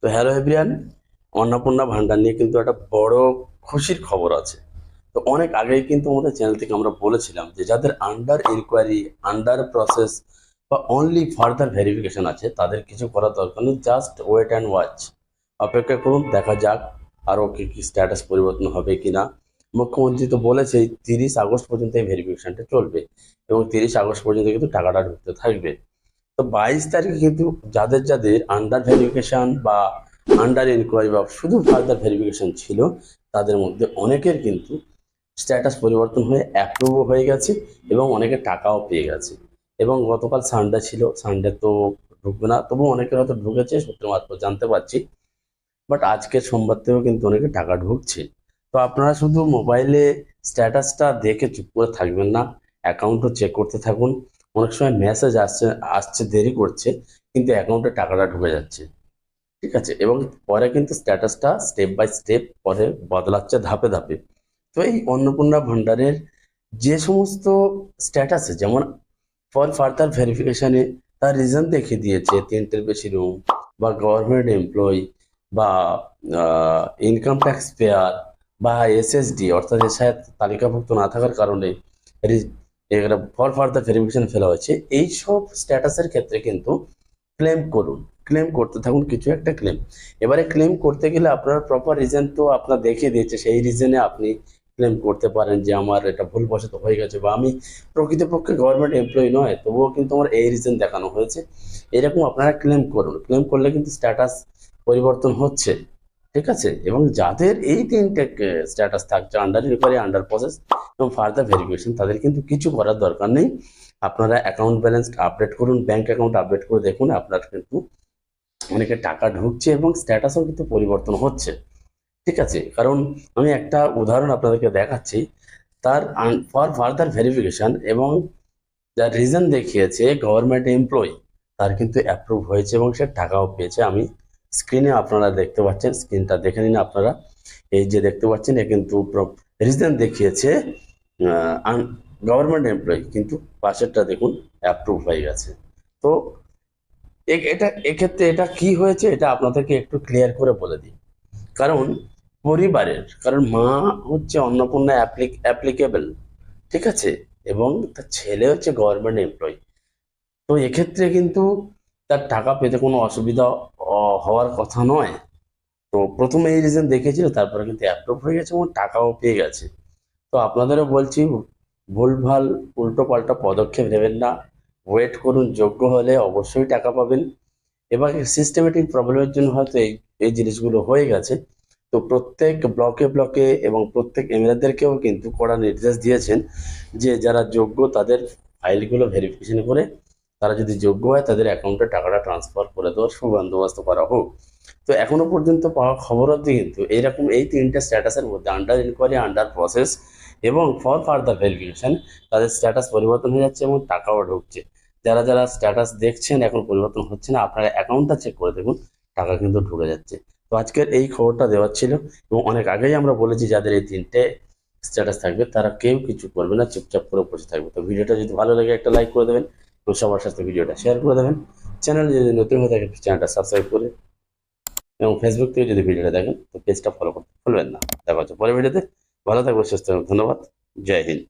তো hello everyone, Annapurna ভান্ডার নিয়ে কিন্তু একটা বড় খুশির খবর আছে। তো অনেক আগেই কিন্তু আমাদের চ্যানেল থেকে আমরা বলেছিলাম যে যাদের আন্ডার ইনকোয়ারি, আন্ডার প্রসেস বা অনলি ফার্দার ভেরিফিকেশন আছে তাদের কিছু করার দরকার নেই, জাস্ট ওয়েট অ্যান্ড ওয়াচ। অপেক্ষা করুন, দেখা যাক আরও কি কি স্ট্যাটাস পরিবর্তন হবে কিনা। মুখ্যমন্ত্রী তো বলেছে 30 আগস্ট পর্যন্ত এই ভেরিফিকেশনটা চলবে এবং 30 আগস্ট পর্যন্ত কিন্তু টাকাটা ঢুকতে থাকবে। তো 22 তারিখে কিন্তু যাদের যাদের আন্ডার ভেরিফিকেশন বা আন্ডার ইনকোয়ারি বা শুধু ফার্দার ভেরিফিকেশন ছিল, তাদের মধ্যে অনেকের কিন্তু স্ট্যাটাস পরিবর্তন হয়ে অ্যাপ্রুভ হয়ে গেছে এবং অনেকে টাকাও পেয়ে গেছে। এবং গতকাল সানডে ছিল, সানডে তো ঢুকবে না, তবু অনেকের হয়তো ঢুকেছে সূত্র মারফত জানতে পারছি। বাট আজকের সোমবার থেকেও কিন্তু অনেকে টাকা ঢুকছে। তো আপনারা শুধু মোবাইলে স্ট্যাটাসটা দেখে চুপ করে থাকবেন না, অ্যাকাউন্টও চেক করতে থাকুন। অনেক সময় মেসেজ আসছে আসছে দেরি করছে, কিন্তু অ্যাকাউন্টে টাকাটা ঢুকে যাচ্ছে। ঠিক আছে, এবং পরে কিন্তু স্ট্যাটাসটা স্টেপ বাই স্টেপ পরে বদলাচ্ছে ধাপে ধাপে। তো এই অন্নপূর্ণা ভান্ডারের যে সমস্ত স্ট্যাটাসে, যেমন ফর ফার্দার ভেরিফিকেশনে তার রিজন দেখিয়ে দিয়েছে 3টের বেশি রুম, বা গভর্নমেন্ট এমপ্লয়ি, বা ইনকাম ট্যাক্স পেয়ার, বা এসএসডি অর্থাৎ এসআইয়ের তালিকাভুক্ত না থাকার কারণে এখানে ফর ফার্দার ভেরিফিকেশন ফেলা হয়েছে। এইসব স্ট্যাটাসের ক্ষেত্রে কিন্তু ক্লেম করুন, ক্লেম করতে থাকুন কিছু একটা ক্লেম। এবারে ক্লেম করতে গেলে আপনার প্রপার রিজন তো আপনার দেখিয়ে দিয়েছে, সেই রিজনে আপনি ক্লেম করতে পারেন যে আমার এটা ভুলবশত হয়ে গেছে, বা আমি প্রকৃতপক্ষে গভর্নমেন্ট এমপ্লয়ি নয়, তবুও কিন্তু আমার এই রিজন দেখানো হয়েছে। এরকম আপনারা ক্লেম করুন, ক্লেম করলে কিন্তু স্ট্যাটাস পরিবর্তন হচ্ছে। ঠিক আছে, এবং যাদের এই 3টে স্ট্যাটাস থাকছে, আন্ডার ইনকোয়ারি, আন্ডার প্রসেস এবং ফার্দার ভেরিফিকেশন, তাদের কিন্তু কিছু করার দরকার নেই। আপনারা অ্যাকাউন্ট ব্যালেন্স আপডেট করুন, ব্যাংক অ্যাকাউন্ট আপডেট করে দেখুন, আপনার কিন্তু অনেকে টাকা ঢুকছে এবং স্ট্যাটাসও কিন্তু পরিবর্তন হচ্ছে। ঠিক আছে, কারণ আমি একটা উদাহরণ আপনাদেরকে দেখাচ্ছি। তার ফর ফার্দার ভেরিফিকেশন এবং যার রিজন দেখিয়েছে গভর্নমেন্ট এমপ্লয়ি, তার কিন্তু অ্যাপ্রুভ হয়েছে এবং সে টাকাও পেয়েছে। আমি স্ক্রিনে আপনারা দেখতে পাচ্ছেন, স্ক্রিনটা দেখে নিন আপনারা। এই যে দেখতে পাচ্ছেন, এ কিন্তু রিজন দেখিয়েছে গভর্নমেন্ট এমপ্লয়ি, কিন্তু পাশেরটা দেখুন অ্যাপ্রুভ হয়ে গেছে। তো এটা এক্ষেত্রে এটা কি হয়েছে, এটা আপনাদেরকে একটু ক্লিয়ার করে বলে দিই। কারণ কারণ মা হচ্ছে অন্নপূর্ণা অ্যাপ্লিকেবল, ঠিক আছে, এবং তার ছেলে হচ্ছে গভর্নমেন্ট এমপ্লয়ি। তো এক্ষেত্রে কিন্তু তার টাকা পেতে কোনো অসুবিধা হওয়ার কথা নয়। তো প্রথমে এই রিজন দেখেছিল, তারপরে কিন্তু অ্যাপ্রুভ হয়ে গেছে এবং টাকাও পেয়ে গেছে। তো আপনাদেরও বলছি, ভুলভাল উল্টো পাল্টা পদক্ষেপ নেবেন না, ওয়েট করুন, যোগ্য হলে অবশ্যই টাকা পাবেন। এবার সিস্টেমেটিক প্রবলেমের জন্য হয়তো এই এই জিনিসগুলো হয়ে গেছে। তো প্রত্যেক ব্লকে ব্লকে এবং প্রত্যেক এমএলএদেরকেও কিন্তু কড়া নির্দেশ দিয়েছেন যে যারা যোগ্য তাদের ফাইলগুলো ভেরিফিকেশন করে, তারা যদি যোগ্য হয় তাদের অ্যাকাউন্টে টাকাটা ট্রান্সফার করে দেওয়ার সুবন্দোবস্ত করা হোক। তো এখনো পর্যন্ত পাওয়া খবর অবধি কিন্তু এইরকম এই 3টে স্ট্যাটাসের মধ্যে আন্ডার ইনকোয়ারি, আন্ডার প্রসেস এবং ফর ফার্দার ভেরিফিকেশন, তাদের স্ট্যাটাস পরিবর্তন হয়ে যাচ্ছে এবং টাকাও ঢুকছে। যারা যারা স্ট্যাটাস দেখছেন এখন পরিবর্তন হচ্ছে না, আপনারা অ্যাকাউন্টটা চেক করে দেখুন, টাকা কিন্তু ঢুকে যাচ্ছে। তো আজকের এই খবরটা দেওয়ার ছিল, এবং অনেক আগেই আমরা বলেছি যাদের এই 3টে স্ট্যাটাস থাকবে তারা কেউ কিছু করবে না, চুপচাপ করে বসে থাকবে। তো ভিডিওটা যদি ভালো লাগে একটা লাইক করে দেবেন এবং সবার সাথে ভিডিওটা শেয়ার করে দেবেন। চ্যানেল যদি নতুন হয়ে থাকে চ্যানেলটা সাবস্ক্রাইব করে, এবং ফেসবুক থেকে যদি ভিডিওটা দেখেন তো পেজটা ফলো করতে ভুলবেন না। দেখা হচ্ছে পরের ভিডিওতে। ভালো থাকবেন, সুস্থ থাকবেন, ধন্যবাদ, জয় হিন্দ।